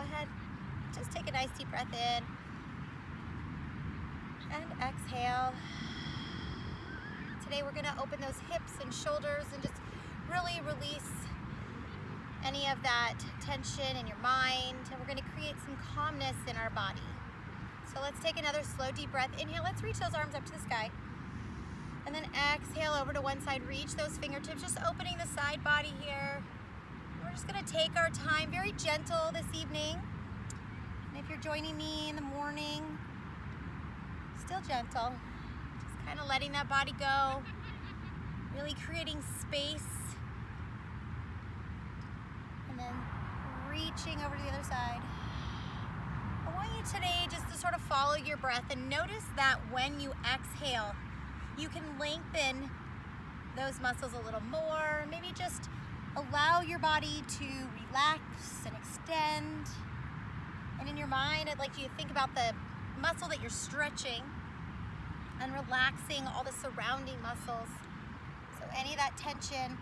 ahead, just take a nice deep breath in and exhale. Today we're going to open those hips and shoulders and just really release any of that tension in your mind, and we're going to create some calmness in our body. So let's take another slow deep breath. Inhale, let's reach those arms up to the sky. And then exhale over to one side, reach those fingertips, just opening the side body here. We're just gonna take our time, very gentle this evening. And if you're joining me in the morning, still gentle. Just kind of letting that body go, really creating space. And then reaching over to the other side. I want you today just to sort of follow your breath and notice that when you exhale, you can lengthen those muscles a little more. Maybe just allow your body to relax and extend. And in your mind, I'd like you to think about the muscle that you're stretching and relaxing all the surrounding muscles. So any of that tension.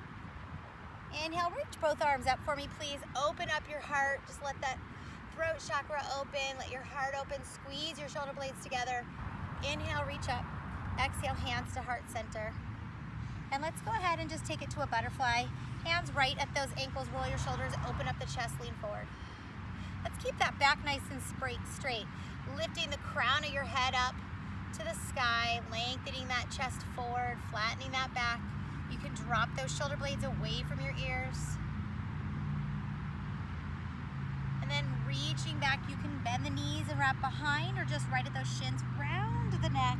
Inhale, reach both arms up for me, please. Open up your heart. Just let that throat chakra open. Let your heart open. Squeeze your shoulder blades together. Inhale, reach up. Exhale, hands to heart center. And let's go ahead and just take it to a butterfly. Hands right at those ankles, roll your shoulders, open up the chest, lean forward. Let's keep that back nice and straight. Lifting the crown of your head up to the sky, lengthening that chest forward, flattening that back. You can drop those shoulder blades away from your ears. And then reaching back, you can bend the knees and wrap behind or just right at those shins, round the neck.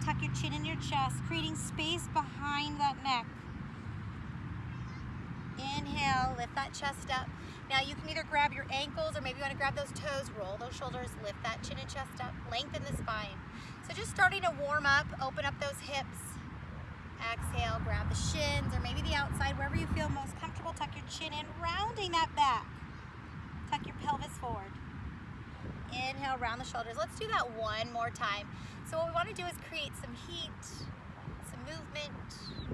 Tuck your chin in your chest, creating space behind that neck. Inhale, lift that chest up. Now you can either grab your ankles or maybe you want to grab those toes, roll those shoulders, lift that chin and chest up, lengthen the spine. So just starting to warm up, open up those hips. Exhale, grab the shins or maybe the outside, wherever you feel most comfortable. Tuck your chin in, rounding that back. Tuck your pelvis forward. Inhale, round the shoulders. Let's do that one more time. So what we want to do is create some heat, some movement.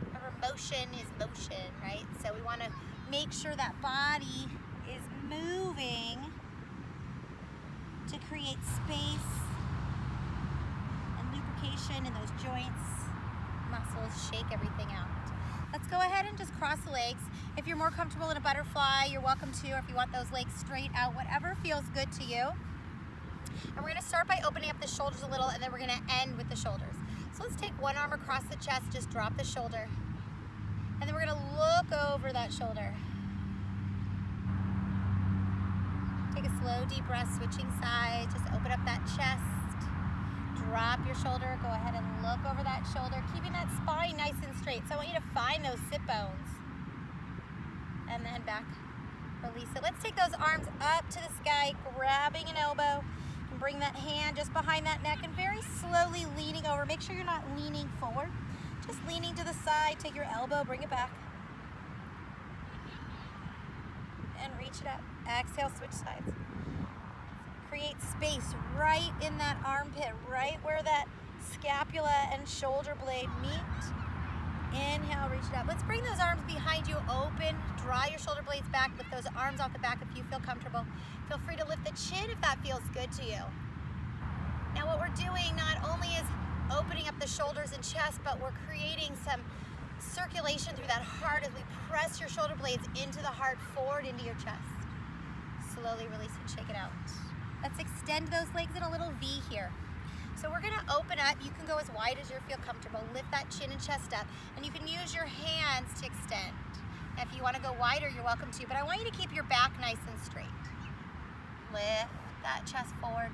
Remember, motion is motion, right? So we want to make sure that body is moving to create space and lubrication in those joints, muscles, shake everything out. Let's go ahead and just cross the legs. If you're more comfortable in a butterfly, you're welcome to, or if you want those legs straight out, whatever feels good to you. And we're going to start by opening up the shoulders a little, and then we're going to end with the shoulders. So let's take one arm across the chest, just drop the shoulder. And then we're going to look over that shoulder. Take a slow, deep breath, switching sides. Just open up that chest. Drop your shoulder. Go ahead and look over that shoulder, keeping that spine nice and straight. So I want you to find those sit bones. And then back. Release it. Let's take those arms up to the sky, grabbing an elbow. Bring that hand just behind that neck and very slowly leaning over. Make sure you're not leaning forward. Just leaning to the side. Take your elbow, bring it back. And reach it up. Exhale, switch sides. Create space right in that armpit, right where that scapula and shoulder blade meet. Inhale, reach it up. Let's bring those arms behind you, open, draw your shoulder blades back, lift those arms off the back if you feel comfortable. Feel free to lift the chin if that feels good to you. Now what we're doing not only is opening up the shoulders and chest, but we're creating some circulation through that heart as we press your shoulder blades into the heart, forward into your chest. Slowly release and shake it out. Let's extend those legs in a little V here. So we're gonna open up. You can go as wide as you feel comfortable. Lift that chin and chest up. And you can use your hands to extend. Now, if you wanna go wider, you're welcome to, but I want you to keep your back nice and straight. Lift that chest forward.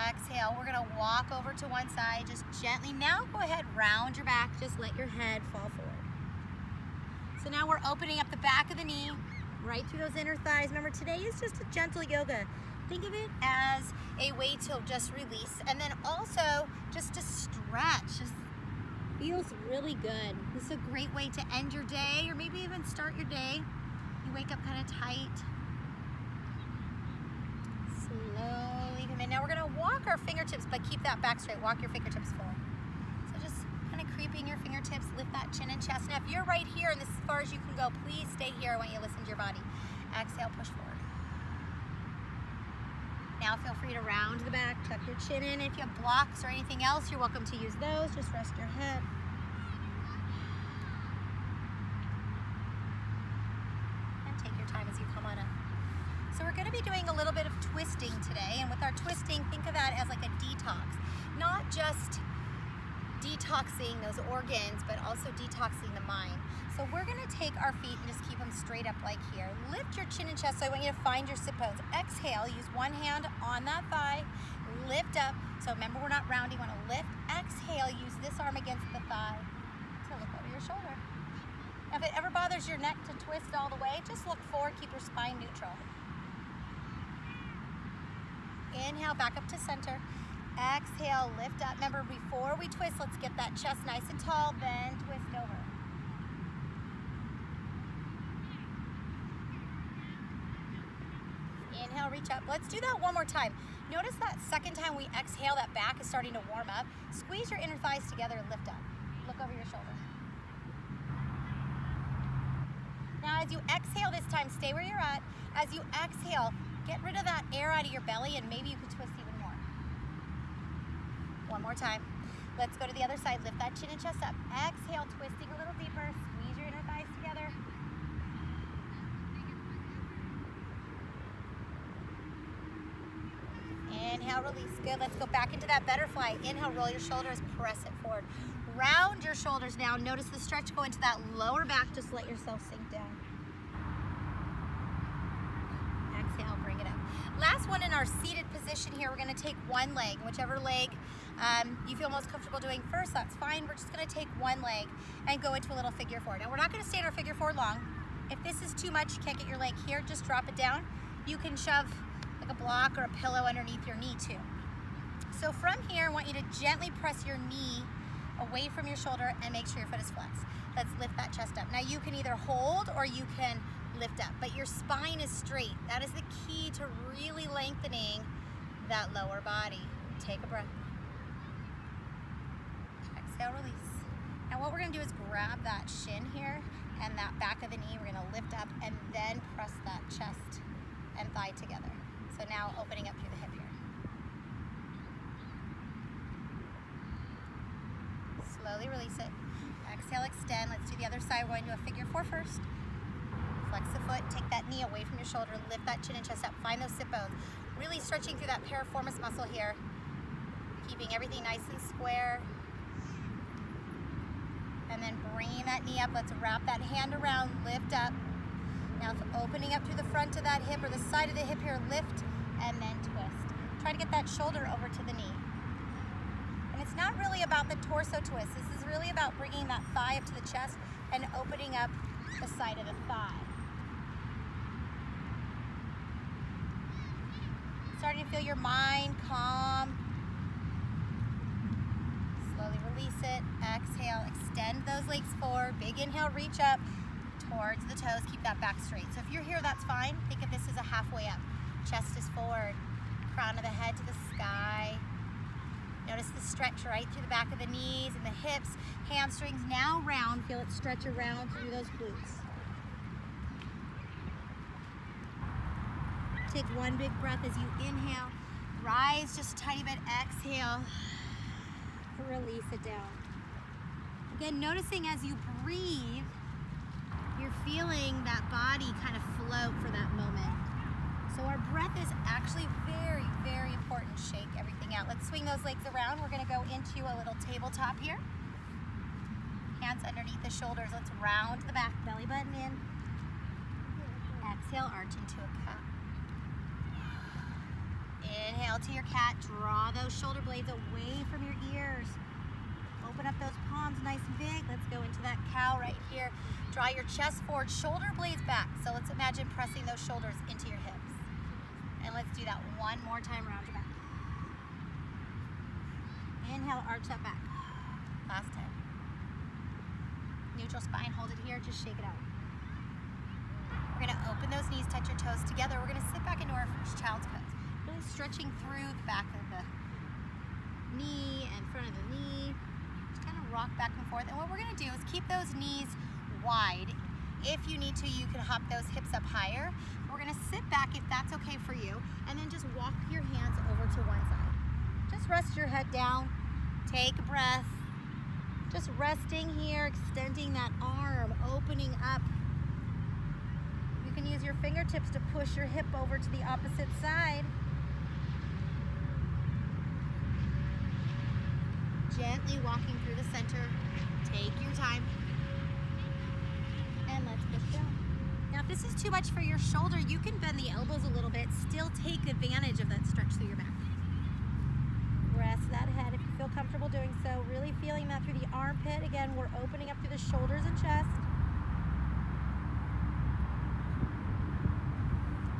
Exhale, we're gonna walk over to one side, just gently. Now go ahead, round your back, just let your head fall forward. So now we're opening up the back of the knee, right through those inner thighs. Remember, today is just a gentle yoga. Think of it as a way to just release, and then also just to stretch. Just feels really good. This is a great way to end your day, or maybe even start your day. You wake up kind of tight. Slowly come in. Now we're gonna walk our fingertips, but keep that back straight. Walk your fingertips forward. So just kind of creeping your fingertips, lift that chin and chest. Now if you're right here and this is as far as you can go, please stay here. I want you to listen to your body. Exhale, push forward. Now feel free to round the back, tuck your chin in. If you have blocks or anything else, you're welcome to use those. Just rest your head. And take your time as you come on up. So we're going to be doing a little bit of twisting today. And with our twisting, think of that as like a detox. Not just detoxing those organs, but also detoxing the mind. So we're going to take our feet and just keep them straight up like here. Lift your chin and chest. So I want you to find your sit bones. Exhale, use one hand on that thigh. Lift up. So remember, we're not rounding, we want to lift. Exhale, use this arm against the thigh to look over your shoulder. If it ever bothers your neck to twist all the way, just look forward, keep your spine neutral. Inhale, back up to center. Exhale, lift up. Remember, before we twist, let's get that chest nice and tall, then twist over. Inhale, reach up. Let's do that one more time. Notice that second time we exhale, that back is starting to warm up. Squeeze your inner thighs together and lift up. Look over your shoulder. Now as you exhale this time, stay where you're at. As you exhale, get rid of that air out of your belly and maybe you can twist even more. One more time. Let's go to the other side. Lift that chin and chest up. Exhale, twisting a little deeper. Squeeze your inner thighs together. Inhale, release. Good. Let's go back into that butterfly. Inhale, roll your shoulders, press it forward. Round your shoulders now. Notice the stretch go into that lower back. Just let yourself sink down. Exhale, bring it up. Last one in our seated position here. We're going to take one leg, whichever leg you feel most comfortable doing first. That's fine. We're just going to take one leg and go into a little figure four. Now, we're not going to stay in our figure four long. If this is too much, you can't get your leg here, just drop it down. You can shove like a block or a pillow underneath your knee too. So from here, I want you to gently press your knee away from your shoulder and make sure your foot is flexed. Let's lift that chest up. Now you can either hold or you can lift up, but your spine is straight. That is the key to really lengthening that lower body. Take a breath. Exhale, release. Now what we're gonna do is grab that shin here and that back of the knee. We're gonna lift up and then press that chest and thigh together. So now opening up through the hip here. Slowly release it. Exhale, extend. Let's do the other side. We're going to do a figure four first. Flex the foot, take that knee away from your shoulder, lift that chin and chest up, find those sit bones. Really stretching through that piriformis muscle here. Keeping everything nice and square. And then bringing that knee up. Let's wrap that hand around, lift up. Now opening up through the front of that hip or the side of the hip here, lift and then twist. Try to get that shoulder over to the knee. And it's not really about the torso twist. This is really about bringing that thigh up to the chest and opening up the side of the thigh. Starting to feel your mind calm. Slowly release it. Exhale, extend those legs forward. Big inhale, reach up towards the toes. Keep that back straight. So if you're here, that's fine. Think of this as a halfway up. Chest is forward. Crown of the head to the sky. Notice the stretch right through the back of the knees and the hips. Hamstrings now round. Feel it stretch around through those glutes. Take one big breath as you inhale. Rise just a tiny bit. Exhale. Release it down. Again, noticing as you breathe, you're feeling that body kind of float for that moment. So our breath is actually very, very important. Shake everything out. Let's swing those legs around. We're going to go into a little tabletop here. Hands underneath the shoulders. Let's round the back, belly button in. Exhale, arch into a cat. Inhale to your cat. Draw those shoulder blades away from your ears. Open up those palms nice and big. Let's go into that cow right here. Draw your chest forward, shoulder blades back. So let's imagine pressing those shoulders into your hips. And let's do that one more time, round your back. Inhale, arch that back. Last time. Neutral spine, hold it here, just shake it out. We're gonna open those knees, touch your toes together. We're gonna sit back into our first child's pose. Really stretching through the back of the knee and front of the knee. Just kind of rock back and forth. And what we're gonna do is keep those knees wide. If you need to, you can hop those hips up higher. We're gonna sit back if that's okay for you, and then just walk walk your hands over to one side. Just rest your head down. Take a breath. Just resting here, extending that arm, opening up. You can use your fingertips to push your hip over to the opposite side. Gently walking through the center. Take your time. And let's push down. Now, if this is too much for your shoulder, you can bend the elbows a little bit, still take advantage of that stretch through your back. Rest that head if you feel comfortable doing so. Really feeling that through the armpit. Again, we're opening up through the shoulders and chest.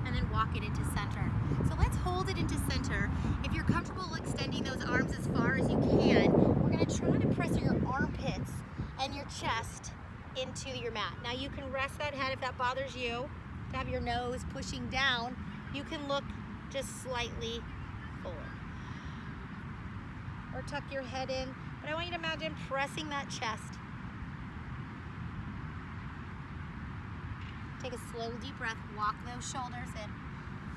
And then walk it into center. So let's hold it into center. If you're comfortable extending those arms as far as you can, we're going to try to press your armpits and your chest into your mat. Now you can rest that head if that bothers you, to have your nose pushing down. You can look just slightly forward. Or tuck your head in. But I want you to imagine pressing that chest. Take a slow, deep breath. Walk those shoulders in.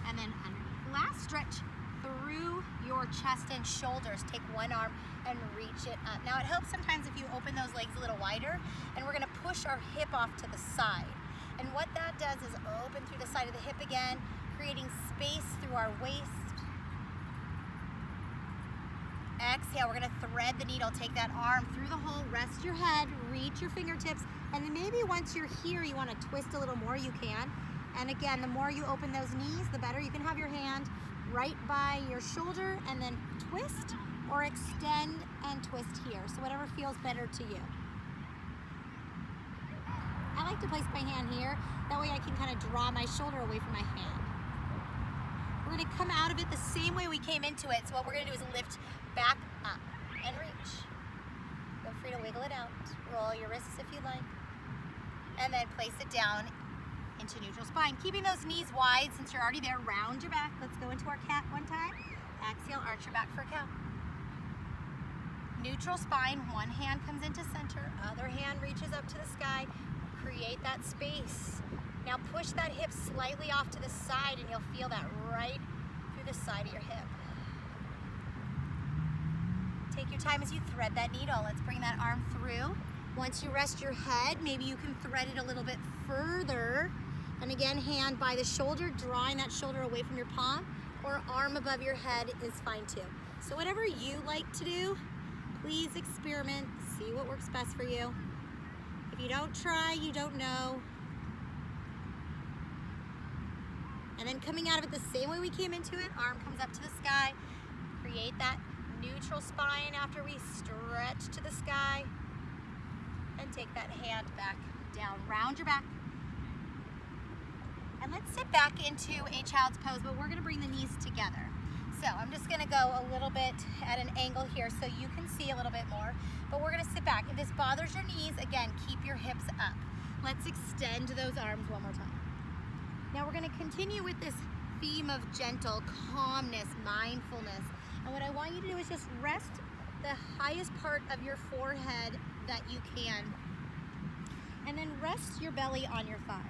And then underneath. Last stretch through your chest and shoulders. Take one arm and reach it up. Now it helps sometimes if you open those legs a little wider. And we're going to push our hip off to the side. And what that does is open through the side of the hip again, creating space through our waist. Exhale, we're going to thread the needle. Take that arm through the hole, rest your head, reach your fingertips, and then maybe once you're here, you want to twist a little more, you can. And again, the more you open those knees, the better. You can have your hand right by your shoulder and then twist or extend and twist here. So whatever feels better to you. I like to place my hand here. That way I can kind of draw my shoulder away from my hand. We're going to come out of it the same way we came into it. So what we're going to do is lift back up and reach. Feel free to wiggle it out. Roll your wrists if you like. And then place it down into neutral spine. Keeping those knees wide since you're already there. Round your back. Let's go into our cat one time. Exhale, arch your back for a cow. Neutral spine. One hand comes into center. Other hand reaches up to the sky. Create that space. Now push that hip slightly off to the side and you'll feel that right through the side of your hip. Take your time as you thread that needle. Let's bring that arm through. Once you rest your head, maybe you can thread it a little bit further. And again, hand by the shoulder, drawing that shoulder away from your palm, or arm above your head is fine too. So whatever you like to do, please experiment, see what works best for you. If you don't try, you don't know. And then coming out of it the same way we came into it, arm comes up to the sky. Create that neutral spine after we stretch to the sky. And take that hand back down. Round your back. And let's sit back into a child's pose, but we're going to bring the knees together. So I'm just going to go a little bit at an angle here so you can see a little bit more. But we're going to sit back. If this bothers your knees, again, keep your hips up. Let's extend those arms one more time. Now we're going to continue with this theme of gentle calmness, mindfulness. And what I want you to do is just rest the highest part of your forehead that you can. And then rest your belly on your thighs.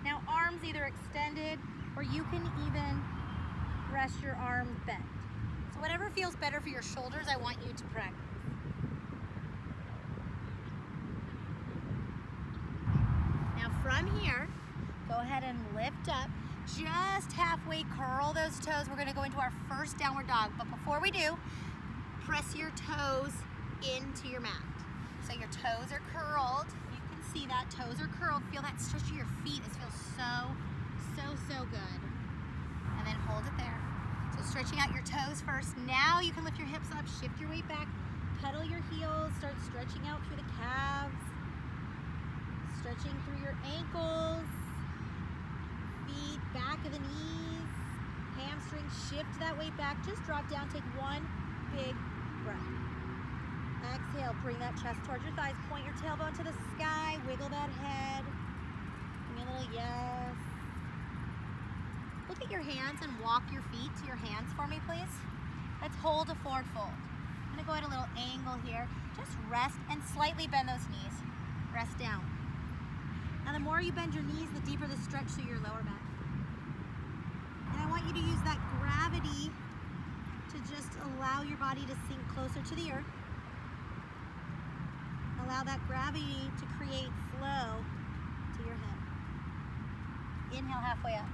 Now arms either extended or you can even rest your arms bent. So whatever feels better for your shoulders, I want you to practice. Now from here, go ahead and lift up. Just halfway curl those toes. We're going to go into our first downward dog. But before we do, press your toes into your mat. So your toes are curled. You can see that. Toes are curled. Feel that stretch of your feet. This feels so good. And then hold it there. So stretching out your toes first. Now you can lift your hips up. Shift your weight back. Pedal your heels. Start stretching out through the calves. Stretching through your ankles. Feet, back of the knees, hamstrings, shift that weight back, just drop down, take one big breath. Exhale, bring that chest towards your thighs, point your tailbone to the sky, wiggle that head, give me a little yes. Look at your hands and walk your feet to your hands for me, please. Let's hold a forward fold. I'm gonna go at a little angle here, just rest and slightly bend those knees, rest down. Now the more you bend your knees, the deeper the stretch through your lower back. And I want you to use that Allow your body to sink closer to the earth. Allow that gravity to create flow to your head. Inhale halfway up.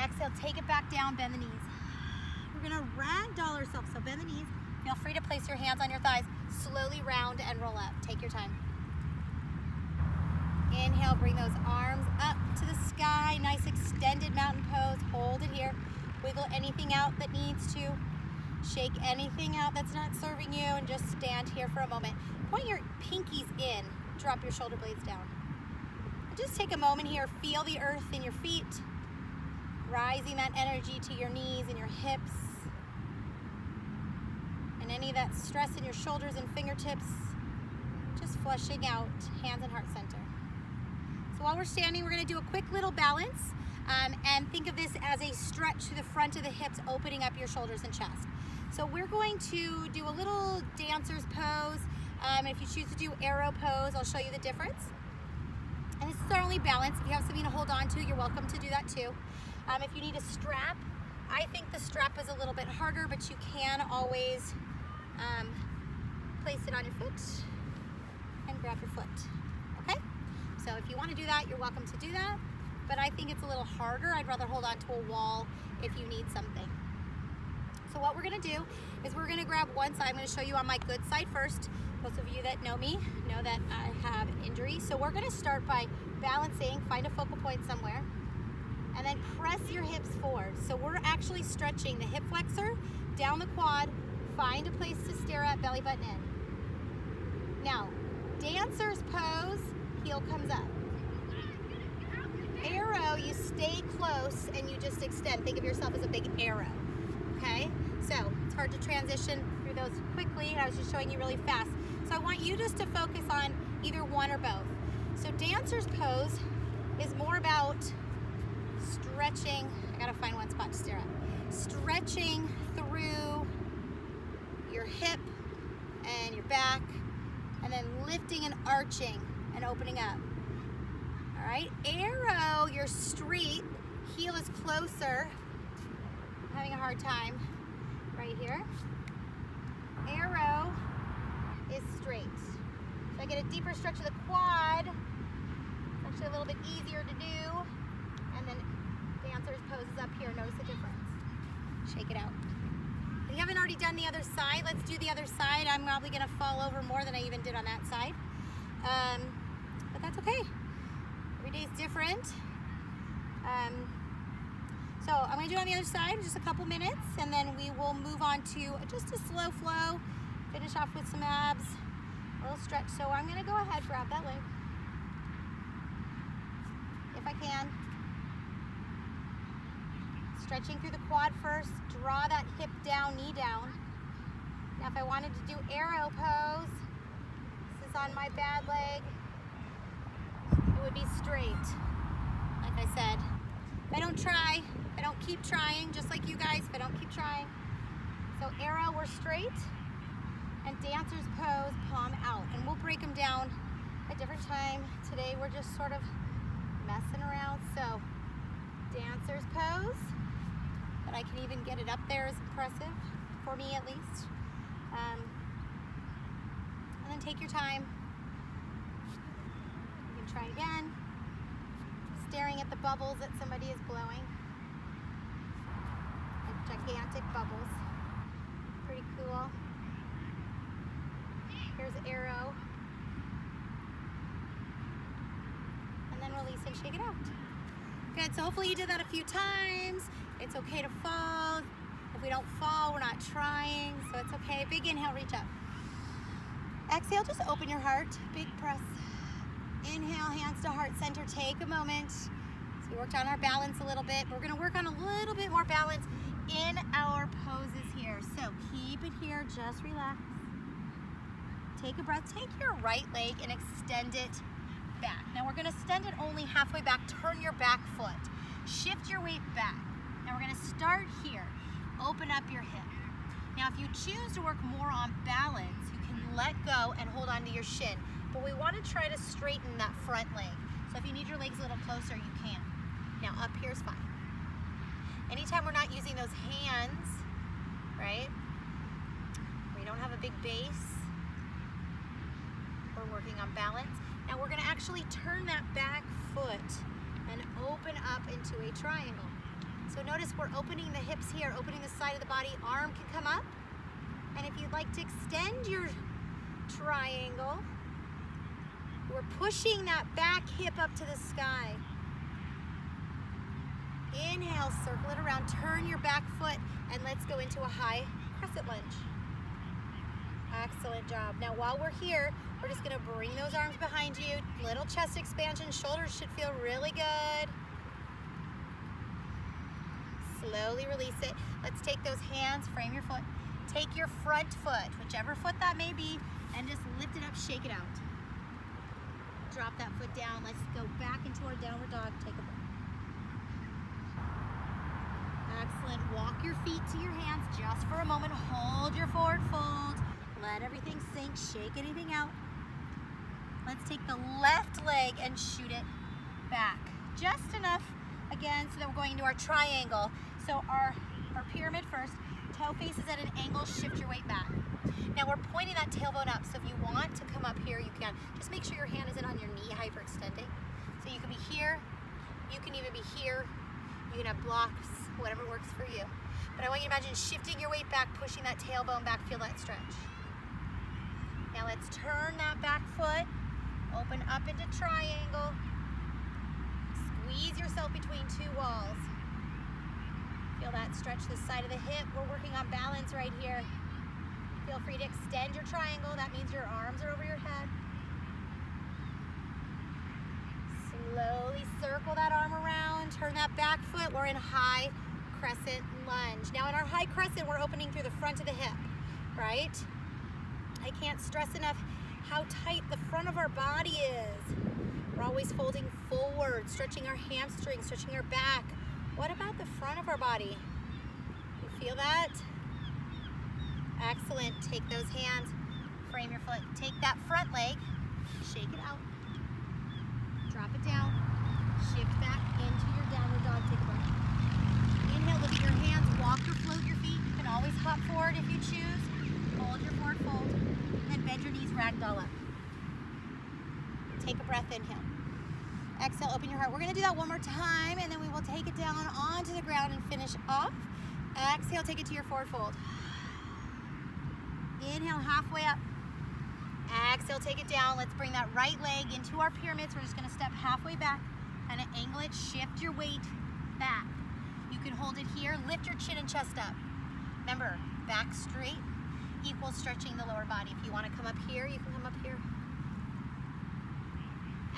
Exhale, take it back down, bend the knees. We're gonna ragdoll ourselves, so bend the knees. Feel free to place your hands on your thighs. Slowly round and roll up. Take your time. Inhale, bring those arms up to the sky. Nice extended mountain pose. Hold it here. Wiggle anything out that needs to. Shake anything out that's not serving you, and just stand here for a moment. Point your pinkies in. Drop your shoulder blades down. And just take a moment here. Feel the earth in your feet. Rising that energy to your knees and your hips. And any of that stress in your shoulders and fingertips, just flushing out, hands and heart center. So while we're standing, we're gonna do a quick little balance, and think of this as a stretch to the front of the hips, opening up your shoulders and chest. So we're going to do a little dancer's pose. If you choose to do arrow pose, I'll show you the difference. And this is our only balance. If you have something to hold on to, you're welcome to do that too. If you need a strap, I think the strap is a little bit harder, but you can always place it on your foot and grab your foot, okay? So if you want to do that, you're welcome to do that, but I think it's a little harder. I'd rather hold on to a wall if you need something. So what we're gonna do is we're gonna grab one side. I'm gonna show you on my good side first. Most of you that know me know that I have an injury. So we're gonna start by balancing, find a focal point somewhere, and then press your hips forward. So we're actually stretching the hip flexor down the quad. Find a place to stare at, belly button in. Now, dancer's pose, heel comes up. Arrow, you stay close and you just extend. Think of yourself as a big arrow, okay? So it's hard to transition through those quickly. I was just showing you really fast. So I want you just to focus on either one or both. So dancer's pose is more about stretching. I gotta find one spot to stare at. Stretching through your hip and your back, and then lifting and arching and opening up. All right, arrow, you're straight, heel is closer. I'm having a hard time right here. Arrow is straight. So I get a deeper stretch of the quad. It's actually a little bit easier to do. And then dancer's pose is up here. Notice the difference. Shake it out. If you haven't already done the other side, let's do the other side. I'm probably gonna fall over more than I even did on that side. But that's okay. Every day is different. So I'm gonna do it on the other side, just a couple minutes, and then we will move on to just a slow flow, finish off with some abs, a little stretch. So I'm gonna go ahead, grab that leg, if I can. Stretching through the quad first, draw that hip down, knee down. Now if I wanted to do arrow pose, this is on my bad leg, it would be straight, like I said. If I don't try, if I don't keep trying, just like you guys, if I don't keep trying. So arrow, we're straight, and dancer's pose, palm out. And we'll break them down at different time. Today we're just sort of messing around. So dancer's pose, but I can even get it up there is impressive, for me at least. And then take your time. You can try again. Staring at the bubbles that somebody is blowing. Like gigantic bubbles. Pretty cool. Here's arrow. And then release and shake it out. Good, so hopefully you did that a few times. It's okay to fall. If we don't fall, we're not trying, so it's okay. Big inhale, reach up. Exhale, just open your heart, big press. Inhale, hands to heart center, take a moment. So we worked on our balance a little bit. We're gonna work on a little bit more balance in our poses here. So keep it here, just relax. Take a breath, take your right leg and extend it back. Now we're gonna extend it only halfway back, turn your back foot. Shift your weight back. Now we're gonna start here. Open up your hip. Now if you choose to work more on balance, you can let go and hold on to your shin. But we wanna try to straighten that front leg. So if you need your legs a little closer, you can. Now up here's fine. Anytime we're not using those hands right? We don't have a big base. We're working on balance. Now we're gonna actually turn that back foot and open up into a triangle. So notice we're opening the hips here, opening the side of the body, arm can come up. And if you'd like to extend your triangle, we're pushing that back hip up to the sky. Inhale, circle it around, turn your back foot, and let's go into a high crescent lunge. Excellent job. Now while we're here, we're just gonna bring those arms behind you, little chest expansion, shoulders should feel really good. Slowly release it. Let's take those hands, frame your foot. Take your front foot, whichever foot that may be, and just lift it up, shake it out. Drop that foot down. Let's go back into our downward dog. Take a breath. Excellent. Walk your feet to your hands just for a moment. Hold your forward fold. Let everything sink. Shake anything out. Let's take the left leg and shoot it back. Just enough, again, so that we're going into our triangle. So our pyramid first. Toe faces at an angle. Shift your weight back. Now we're pointing that tailbone up. So if you want to come up here, you can. Just make sure your hand isn't on your knee hyperextending. So you can be here. You can even be here. You can have blocks, whatever works for you. But I want you to imagine shifting your weight back, pushing that tailbone back, feel that stretch. Now let's turn that back foot, open up into triangle. Squeeze yourself between two walls. Feel that stretch the side of the hip. We're working on balance right here. Feel free to extend your triangle. That means your arms are over your head. Slowly circle that arm around, turn that back foot. We're in high crescent lunge. Now in our high crescent, we're opening through the front of the hip, right? I can't stress enough how tight the front of our body is. We're always folding forward, stretching our hamstrings, stretching our back. What about the front of our body? You feel that? Excellent. Take those hands, frame your foot. Take that front leg, shake it out. Drop it down, shift back into your downward dog, take a breath. Inhale, look at your hands, walk or float your feet. You can always hop forward if you choose. Hold your forward fold, and bend your knees, ragdoll up. Take a breath, inhale. Exhale, open your heart. We're gonna do that one more time, and then we will take it down onto the ground and finish off. Exhale, take it to your forward fold. Inhale, halfway up. Exhale, take it down. Let's bring that right leg into our pyramids. We're just gonna step halfway back, kind of angle it, shift your weight back. You can hold it here, lift your chin and chest up. Remember, back straight equals stretching the lower body. If you wanna come up here, you can come up here.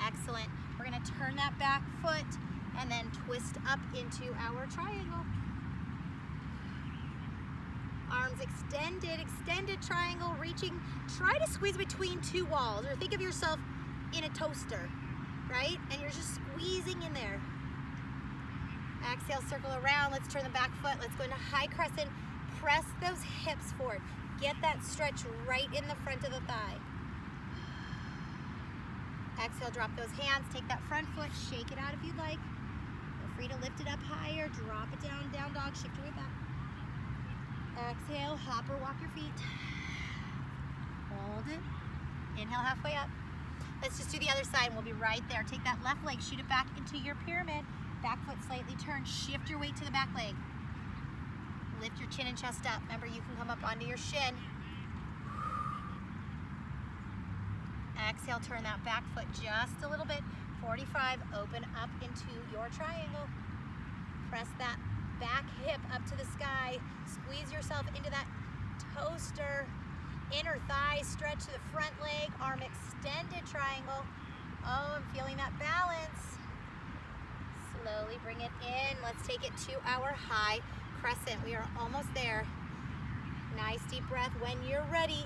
Excellent. We're gonna turn that back foot and then twist up into our triangle. Arms extended, extended triangle, reaching. Try to squeeze between two walls, or think of yourself in a toaster, right? And you're just squeezing in there. Exhale, circle around. Let's turn the back foot. Let's go into high crescent. Press those hips forward. Get that stretch right in the front of the thigh. Exhale, drop those hands. Take that front foot, shake it out if you'd like. Feel free to lift it up higher, drop it down, down dog, shift your way back. Exhale, hop or walk your feet. Hold it. Inhale, halfway up. Let's just do the other side and we'll be right there. Take that left leg, shoot it back into your pyramid. Back foot slightly turned, shift your weight to the back leg. Lift your chin and chest up. Remember, you can come up onto your shin. Exhale, turn that back foot just a little bit. 45, open up into your triangle. Press that back hip up to the sky. Squeeze yourself into that toaster. Inner thigh stretch to the front leg. Arm extended triangle. Oh, I'm feeling that balance. Slowly bring it in. Let's take it to our high crescent. We are almost there. Nice deep breath. When you're ready,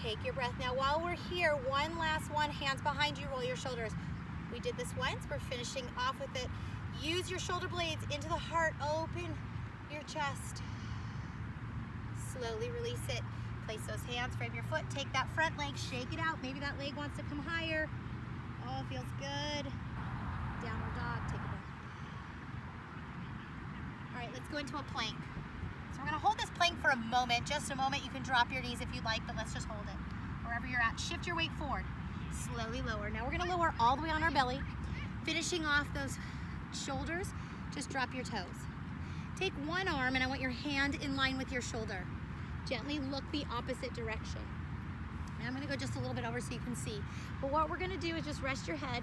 take your breath. Now while we're here, one last one. Hands behind you, roll your shoulders. We did this once. We're finishing off with it. Use your shoulder blades into the heart. Open your chest. Slowly release it. Place those hands, frame your foot. Take that front leg, shake it out. Maybe that leg wants to come higher. Oh, it feels good. Downward dog, take a breath. All right, let's go into a plank. So we're gonna hold this plank for a moment, just a moment. You can drop your knees if you'd like, but let's just hold it. Wherever you're at, shift your weight forward. Slowly lower. Now we're gonna lower all the way on our belly. Finishing off those shoulders, just drop your toes. Take one arm and I want your hand in line with your shoulder. Gently look the opposite direction. Now I'm gonna go just a little bit over so you can see. But what we're gonna do is just rest your head,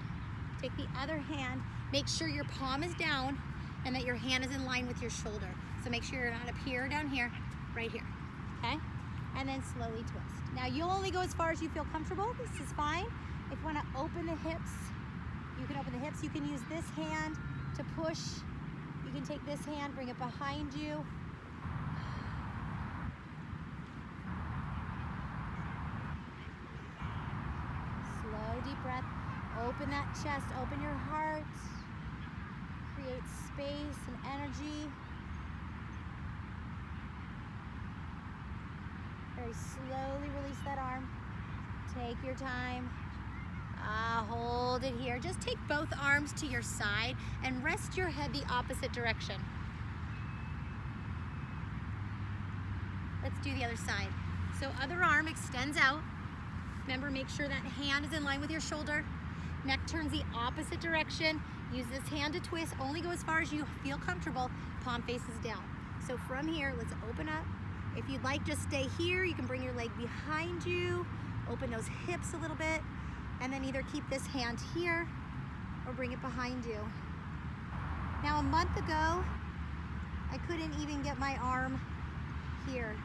take the other hand, make sure your palm is down and that your hand is in line with your shoulder. So make sure you're not up here or down here, right here, okay? And then slowly twist. Now you'll only go as far as you feel comfortable. This is fine. If you wanna open the hips, you can open the hips. You can use this hand to push. You can take this hand, bring it behind you. Slow, deep breath. Open that chest, open your heart. Create space and energy. Very slowly release that arm. Take your time. Hold it here. Just take both arms to your side and rest your head the opposite direction. Let's do the other side. So other arm extends out. Remember, make sure that hand is in line with your shoulder. Neck turns the opposite direction. Use this hand to twist. Only go as far as you feel comfortable. Palm faces down. So from here, let's open up. If you'd like, just stay here. You can bring your leg behind you. Open those hips a little bit. And then either keep this hand here or bring it behind you. Now a month ago, I couldn't even get my arm here.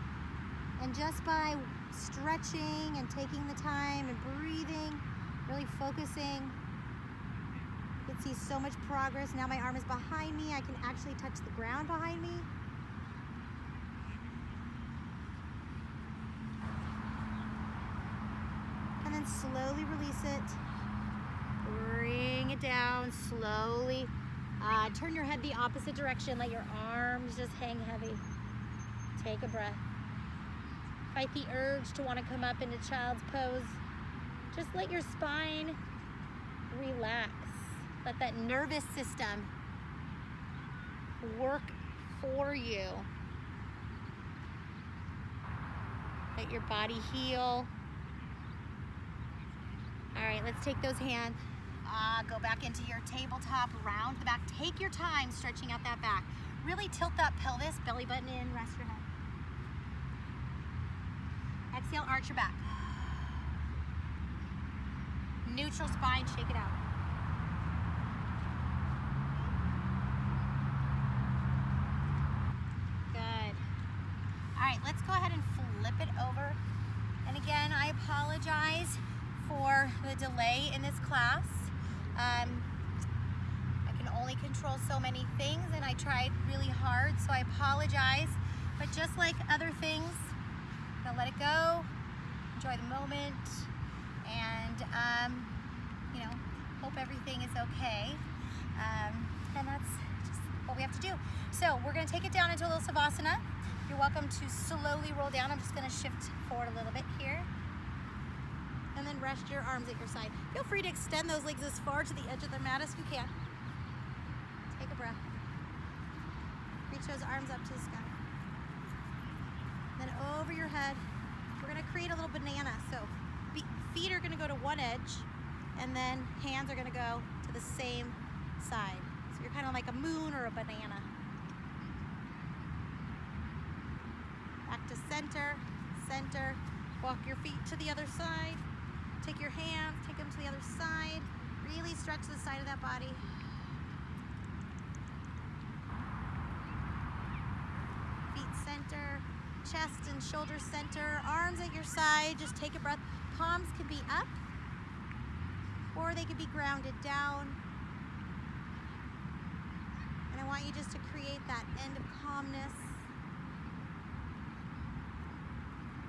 And just by stretching and taking the time and breathing, really focusing, you can see so much progress. Now my arm is behind me. I can actually touch the ground behind me. And then slowly release it. Bring it down slowly. Turn your head the opposite direction. Let your arms just hang heavy. Take a breath. Fight the urge to want to come up into child's pose. Just let your spine relax. Let that nervous system work for you. Let your body heal. All right, let's take those hands. Go back into your tabletop, round the back. Take your time stretching out that back. Really tilt that pelvis, belly button in, rest your head. Exhale, arch your back. Neutral spine, shake it out. Good. All right, let's go ahead and flip it over. And again, I apologize for the delay in this class. I can only control so many things and I tried really hard, so I apologize. But just like other things, I'm gonna let it go, enjoy the moment, and you know, hope everything is okay. And that's just what we have to do. So we're gonna take it down into a little Savasana. You're welcome to slowly roll down. I'm just gonna shift forward a little bit here. And then rest your arms at your side. Feel free to extend those legs as far to the edge of the mat as you can. Take a breath. Reach those arms up to the sky. Then over your head, we're gonna create a little banana. So feet are gonna go to one edge, and then hands are gonna go to the same side. So you're kind of like a moon or a banana. Back to center, center. Walk your feet to the other side. Take your hands, take them to the other side. Really stretch the side of that body. Feet center, chest and shoulder center, arms at your side. Just take a breath. Palms can be up or they can be grounded down. And I want you just to create that end of calmness.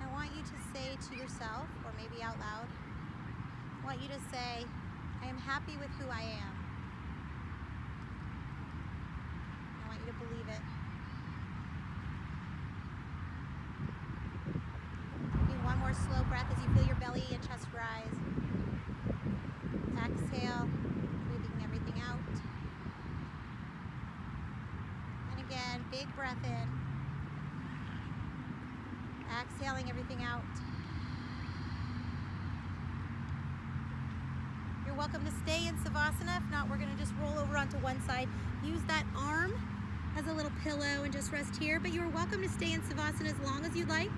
I want you to say to yourself, or maybe out loud, I want you to say, I am happy with who I am. I want you to believe it. Do one more slow breath as you feel your belly and chest rise. Exhale, breathing everything out. And again, big breath in. exhaling everything out. You're welcome to stay in Savasana. If not, we're gonna just roll over onto one side. Use that arm as a little pillow and just rest here. But you're welcome to stay in Savasana as long as you'd like.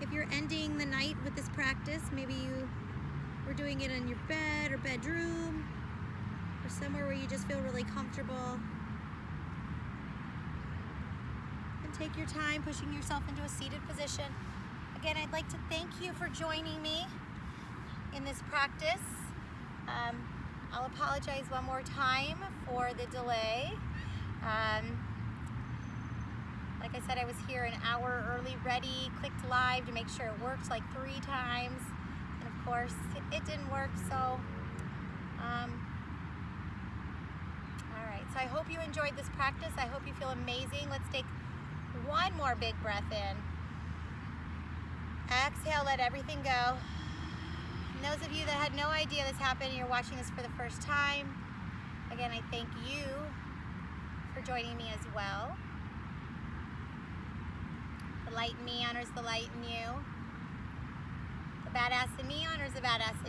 If you're ending the night with this practice, maybe you were doing it in your bed or bedroom or somewhere where you just feel really comfortable. And take your time pushing yourself into a seated position. Again, I'd like to thank you for joining me in this practice. I'll apologize one more time for the delay. Like I said, I was here an hour early, ready, clicked live to make sure it works like 3 times. And of course, it didn't work, so. All right, so I hope you enjoyed this practice. I hope you feel amazing. Let's take one more big breath in. Exhale, let everything go. And those of you that had no idea this happened and you're watching this for the first time, again, I thank you for joining me as well. The light in me honors the light in you. The badass in me honors the badass